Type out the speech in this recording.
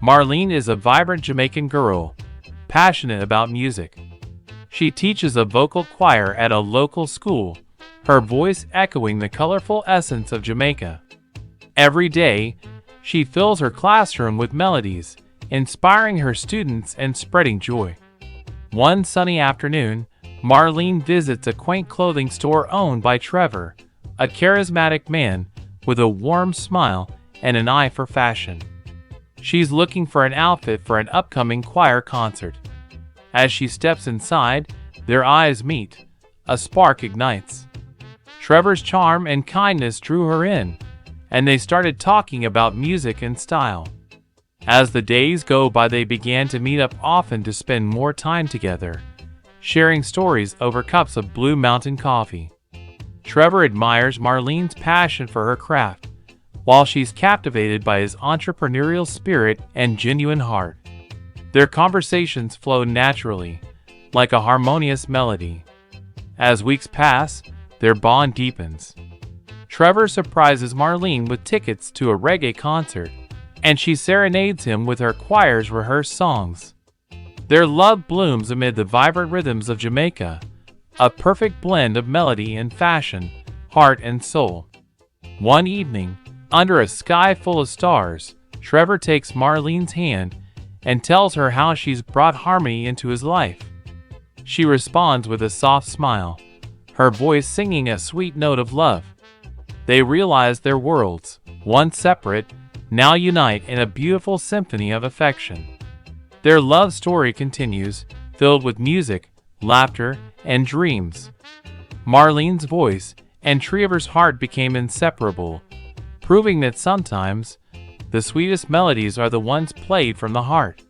Marlene is a vibrant Jamaican girl, passionate about music. She teaches a vocal choir at a local school, her voice echoing the colorful essence of Jamaica. Every day, she fills her classroom with melodies, inspiring her students and spreading joy. One sunny afternoon, Marlene visits a quaint clothing store owned by Trevor, a charismatic man with a warm smile and an eye for fashion. She's looking for an outfit for an upcoming choir concert. As she steps inside, their eyes meet. A spark ignites. Trevor's charm and kindness drew her in, and they started talking about music and style. As the days go by, they began to meet up often to spend more time together, sharing stories over cups of Blue Mountain coffee. Trevor admires Marlene's passion for her craft, while she's captivated by his entrepreneurial spirit and genuine heart. Their conversations flow naturally, like a harmonious melody. As weeks pass, their bond deepens. Trevor surprises Marlene with tickets to a reggae concert, and she serenades him with her choir's rehearsed songs. Their love blooms amid the vibrant rhythms of Jamaica, a perfect blend of melody and fashion, heart and soul. One evening, under a sky full of stars, Trevor takes Marlene's hand and tells her how she's brought harmony into his life. She responds with a soft smile, her voice singing a sweet note of love. They realize their worlds, once separate, now unite in a beautiful symphony of affection. Their love story continues, filled with music, laughter, and dreams. Marlene's voice and Trevor's heart became inseparable, proving that sometimes the sweetest melodies are the ones played from the heart.